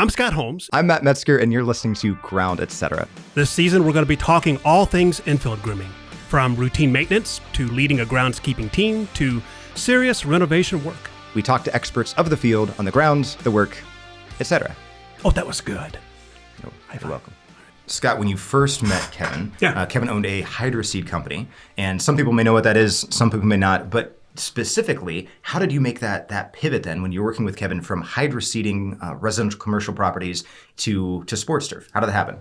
I'm Scott Holmes. I'm Matt Metzger, and you're listening to Ground, Etc. This season, we're going to be talking all things infield grooming, from routine maintenance to leading a groundskeeping team to serious renovation work. We talk to experts of the field on the grounds, the work, etc. Oh, that was good. You're welcome. Scott, when you first met Kevin, Kevin owned a hydro seed company, and some people may know what that is, some people may not, but specifically, how did you make that pivot then when you're working with Kevin from hydro seeding residential commercial properties to sports turf? How did that happen?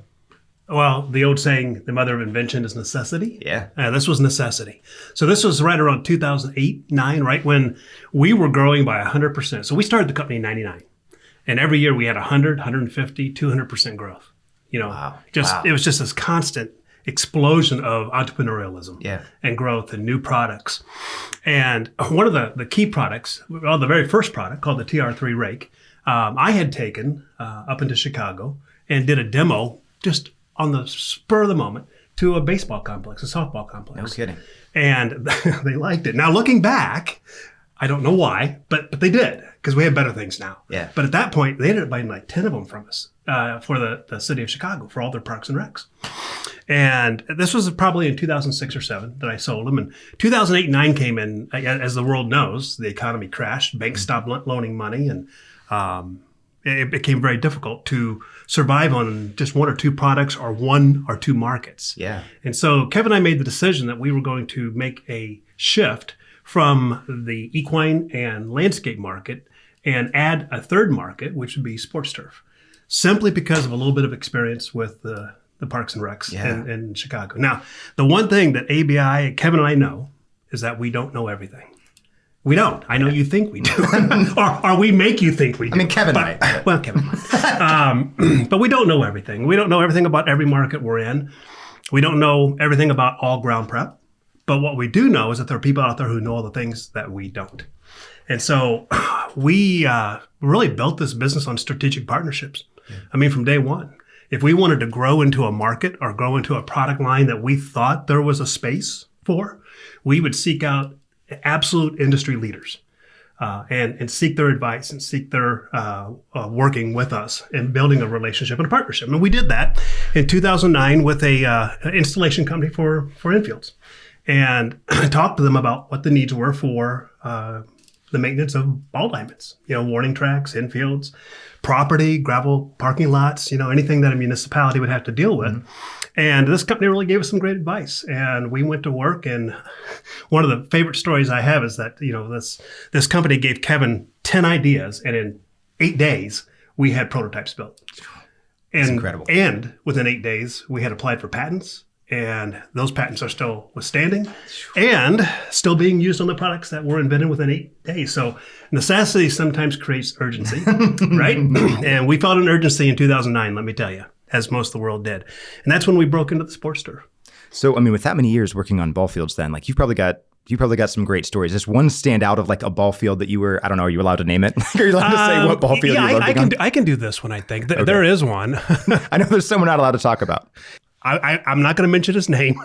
Well, the old saying, the mother of invention is necessity. Yeah. This was necessity. So this was right around 2008-9, right when we were growing by 100%. So we started the company in 99. And every year we had 100, 150, 200% growth. It was just this constant explosion of entrepreneurialism and growth and new products. And one of the key products, well, the very first product called the TR3 rake, I had taken up into Chicago and did a demo just on the spur of the moment to a baseball complex, a softball complex. No kidding. And they liked it. Now, looking back, I don't know why, but they did, because we have better things now. Yeah. But at that point, they ended up buying like 10 of them from us for the city of Chicago for all their parks and recs. And this was probably in 2006 or 7 that I sold them. And 2008-9 came in, as the world knows, the economy crashed, banks stopped loaning money, and it became very difficult to survive on just one or two products or one or two markets. Yeah. And so Kevin and I made the decision that we were going to make a shift from the equine and landscape market and add a third market, which would be sports turf, simply because of a little bit of experience with the parks and recs in Chicago. Now, the one thing that ABI, Kevin and I know, is that we don't know everything. We don't. I know you think we do. or we make you think we do. I mean, Kevin might. Well, Kevin might. But we don't know everything. We don't know everything about every market we're in. We don't know everything about all ground prep. But what we do know is that there are people out there who know all the things that we don't. And so we really built this business on strategic partnerships. Yeah. I mean, from day one. If we wanted to grow into a market or grow into a product line that we thought there was a space for, we would seek out absolute industry leaders and seek their advice and seek their working with us and building a relationship and a partnership. And we did that in 2009 with an installation company for Infields, and talked to them about what the needs were for the maintenance of ball diamonds, warning tracks, infields, property, gravel parking lots, anything that a municipality would have to deal with. Mm-hmm. And this company really gave us some great advice. And we went to work. And one of the favorite stories I have is that, this company gave Kevin 10 ideas. And in 8 days, we had prototypes built. That's incredible. And within 8 days, we had applied for patents. And those patents are still withstanding and still being used on the products that were invented within 8 days. So necessity sometimes creates urgency, right? And we felt an urgency in 2009, let me tell you, as most of the world did. And that's when we broke into the sports turf. So, I mean, with that many years working on ball fields then, like you probably got some great stories. Does one stand out of like a ball field that you were, I don't know, are you allowed to name it? Are you allowed to say what ball field you loved? I can do this one, I think. Okay. There is one. I know there's someone not allowed to talk about. I'm not going to mention his name,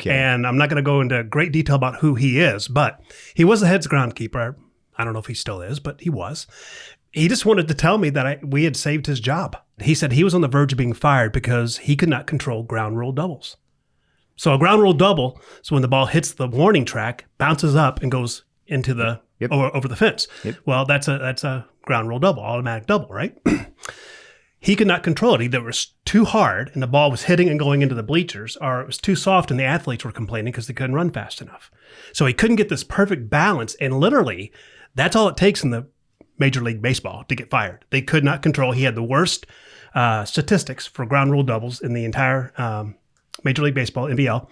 and I'm not going to go into great detail about who he is, but he was the head groundskeeper. I don't know if he still is, but he was. He just wanted to tell me that we had saved his job. He said he was on the verge of being fired because he could not control ground rule doubles. So a ground rule double is when the ball hits the warning track, bounces up, and goes into the over the fence. Yep. Well, that's a ground rule double, automatic double, right? He could not control it. Either it was too hard and the ball was hitting and going into the bleachers, or it was too soft and the athletes were complaining because they couldn't run fast enough. So he couldn't get this perfect balance. And literally, that's all it takes in the Major League Baseball to get fired. They could not control. He had the worst statistics for ground rule doubles in the entire Major League Baseball, NBL.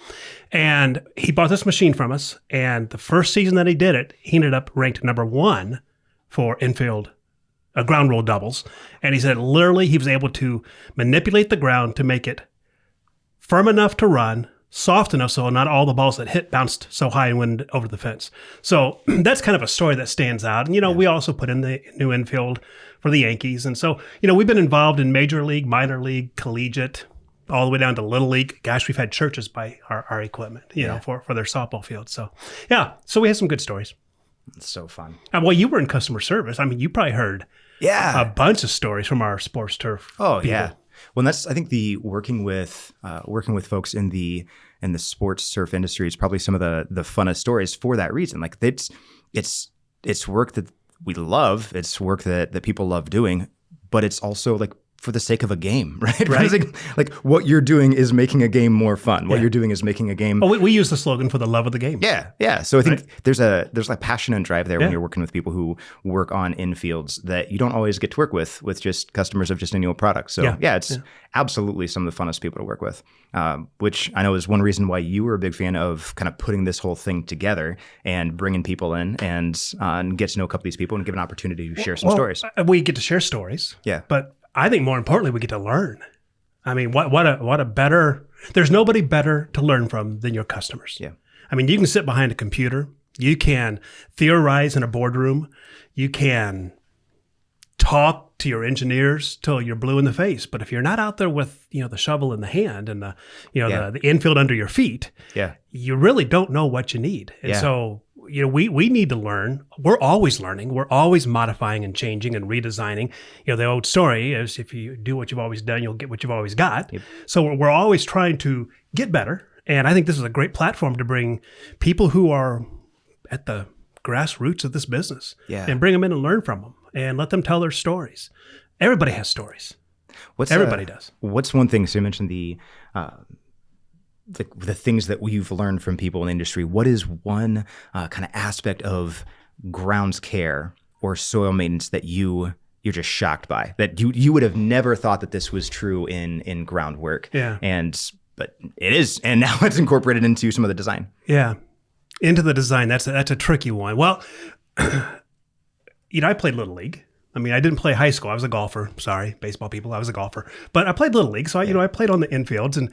And he bought this machine from us. And the first season that he did it, he ended up ranked number 1 for infield ground rule doubles. And he said literally he was able to manipulate the ground to make it firm enough to run, soft enough so not all the balls that hit bounced so high and went over the fence. So that's kind of a story that stands out. And, we also put in the new infield for the Yankees. And so, we've been involved in major league, minor league, collegiate, all the way down to little league. Gosh, we've had churches buy our equipment, for their softball field. So, so we had some good stories. It's so fun. Well, you were in customer service. I mean, you probably heard Yeah. a bunch of stories from our sports turf. Oh, people. yeah. Well, that's, I think, the working with folks in the sports turf industry is probably some of the funnest stories for that reason. Like it's work that we love. It's work that people love doing, but it's also like for the sake of a game, right? Like what you're doing is making a game more fun. What you're doing is making a game. Oh, we use the slogan for the love of the game. Yeah. So I think there's like passion and drive there when you're working with people who work on infields that you don't always get to work with just customers of just any old product. So it's absolutely some of the funnest people to work with, which I know is one reason why you were a big fan of kind of putting this whole thing together and bringing people in and get to know a couple of these people and give an opportunity to share some stories. We get to share stories. Yeah. But I think more importantly, we get to learn. I mean, what a better, there's nobody better to learn from than your customers. Yeah. I mean, you can sit behind a computer, you can theorize in a boardroom, you can talk to your engineers till you're blue in the face. But if you're not out there with, the shovel in the hand and the infield under your feet, you really don't know what you need. And so, we need to learn. We're always learning. We're always modifying and changing and redesigning. The old story is if you do what you've always done, you'll get what you've always got. Yep. So we're always trying to get better. And I think this is a great platform to bring people who are at the grassroots of this business and bring them in and learn from them and let them tell their stories. Everybody has stories. Everybody does. What's one thing? So you mentioned the things that we've learned from people in the industry. What is one kind of aspect of grounds care or soil maintenance that you're just shocked by, that you would have never thought that this was true in groundwork? Yeah. But it is, and now it's incorporated into some of the design. Yeah, into the design. That's a tricky one. Well, I played Little League. I mean, I didn't play high school. I was a golfer. Sorry, baseball people. I was a golfer. But I played Little League. So, I played on the infields. And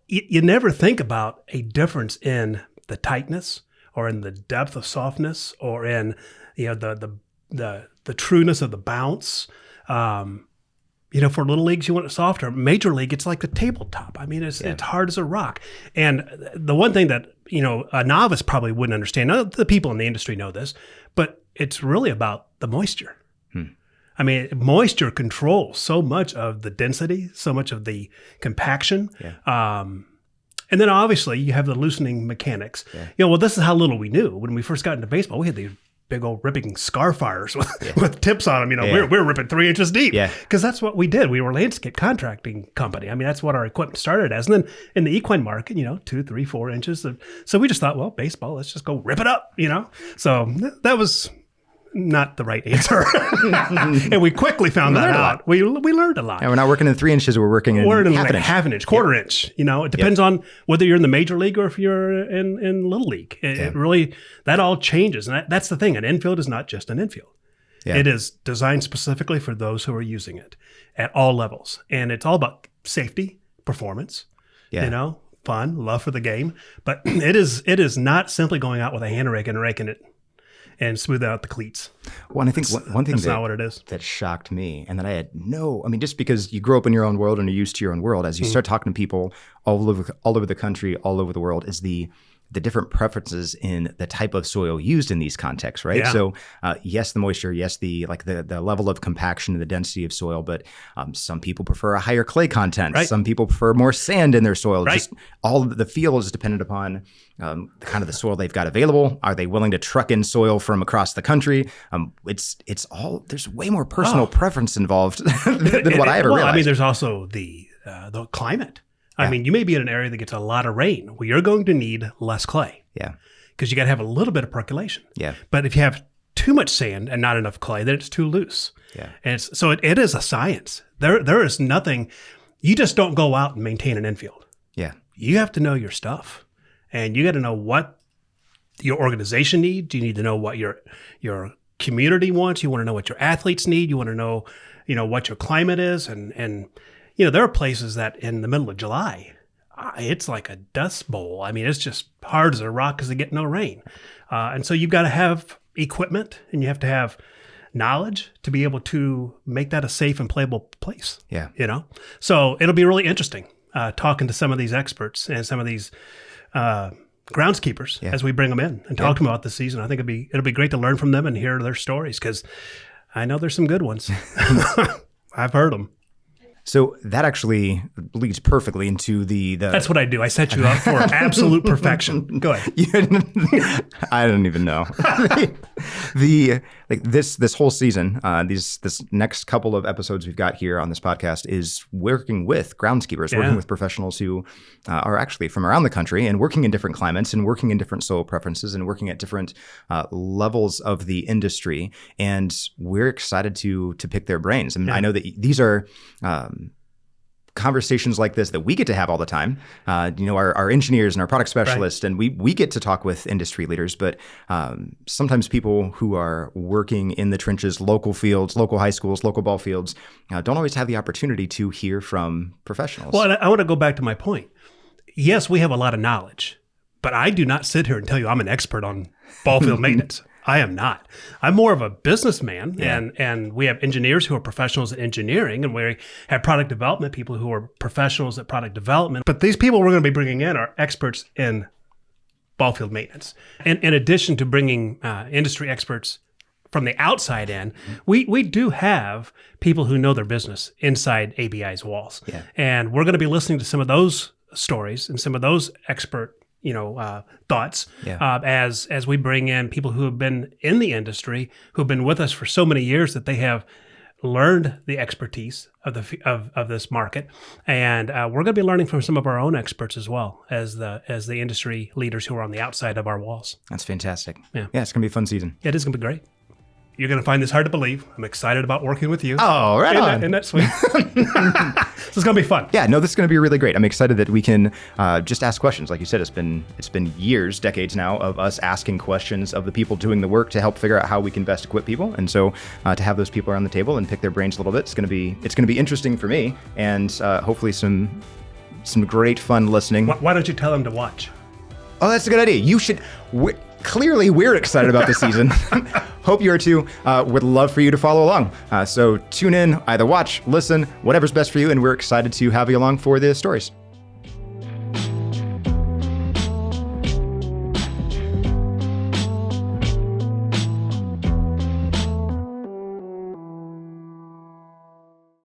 you never think about a difference in the tightness or in the depth of softness or in, the trueness of the bounce. For Little Leagues, you want it softer. Major League, it's like the tabletop. I mean, it's hard as a rock. And the one thing that, a novice probably wouldn't understand, none of the people in the industry know this, but it's really about the moisture. I mean, moisture controls so much of the density, so much of the compaction. Yeah. And then obviously you have the loosening mechanics. Yeah. This is how little we knew. When we first got into baseball, we had these big old ripping scar fires with tips on them. We're ripping 3 inches deep because that's what we did. We were a landscape contracting company. I mean, that's what our equipment started as. And then in the equine market, 2, 3, 4 inches. So we just thought, well, baseball, let's just go rip it up, So that was not the right answer. And we quickly found that out. We learned a lot. And we're not working in 3 inches, we're working in half an inch, quarter inch. It depends on whether you're in the major league or if you're in Little League. It really, that all changes. And that's the thing. An infield is not just an infield. Yeah. It is designed specifically for those who are using it at all levels. And it's all about safety, performance, fun, love for the game. But it is not simply going out with a hand rake and raking it and smooth out the cleats. Well, and I think one thing not what it is. That shocked me and that I had just because you grow up in your own world and you're used to your own world, as you start talking to people all over the country, all over the world, is the different preferences in the type of soil used in these contexts, right? Yeah. So yes, the moisture, yes, the level of compaction and the density of soil, but some people prefer a higher clay content. Right. Some people prefer more sand in their soil. Right. Just all of the feel is dependent upon the kind of the soil they've got available. Are they willing to truck in soil from across the country? It's all, there's way more personal preference involved than what I ever realized. I mean, there's also the climate. I mean, you may be in an area that gets a lot of rain. Well, you're going to need less clay. Yeah. Because you got to have a little bit of percolation. Yeah. But if you have too much sand and not enough clay, then it's too loose. Yeah. And so it is a science. There is nothing. You just don't go out and maintain an infield. Yeah. You have to know your stuff, and you got to know what your organization needs. You need to know what your community wants. You want to know what your athletes need. You want to know, what your climate is, and. There are places that in the middle of July, it's like a dust bowl. I mean, it's just hard as a rock because they get no rain. And so you've got to have equipment and you have to have knowledge to be able to make that a safe and playable place. Yeah. So it'll be really interesting talking to some of these experts and some of these groundskeepers as we bring them in and talk to them about the season. I think it'll be great to learn from them and hear their stories because I know there's some good ones. I've heard them. So that actually leads perfectly into the. That's what I do. I set you up for absolute perfection. Go ahead. I don't even know. This whole season, this next couple of episodes we've got here on this podcast is working with groundskeepers, working with professionals who are actually from around the country and working in different climates and working in different soil preferences and working at different levels of the industry. And we're excited to pick their brains. And I know that these are conversations like this that we get to have all the time. Our engineers and our product specialists, and we get to talk with industry leaders, but sometimes people who are working in the trenches, local fields, local high schools, local ball fields, don't always have the opportunity to hear from professionals. Well, I want to go back to my point. Yes, we have a lot of knowledge, but I do not sit here and tell you I'm an expert on ball field maintenance. I am not. I'm more of a businessman, and we have engineers who are professionals in engineering, and we have product development people who are professionals at product development. But these people we're going to be bringing in are experts in ball field maintenance. And in addition to bringing industry experts from the outside in, we do have people who know their business inside ABI's walls. Yeah. And we're going to be listening to some of those stories and some of those expert thoughts as we bring in people who have been in the industry, who have been with us for so many years that they have learned the expertise of this market, and we're going to be learning from some of our own experts as well as the industry leaders who are on the outside of our walls. That's fantastic. Yeah, it's going to be a fun season. It is going to be great. You're going to find this hard to believe. I'm excited about working with you. Oh, right on. Isn't that sweet? This is going to be fun. Yeah, no, this is going to be really great. I'm excited that we can just ask questions. Like you said, it's been years, decades now of us asking questions of the people doing the work to help figure out how we can best equip people. And so to have those people around the table and pick their brains a little bit, it's going to be interesting for me, and hopefully some great fun listening. Why don't you tell them to watch? Oh, that's a good idea. You should. Clearly, we're excited about this season. Hope you are too. Would love for you to follow along. So tune in, either watch, listen, whatever's best for you, and we're excited to have you along for the stories.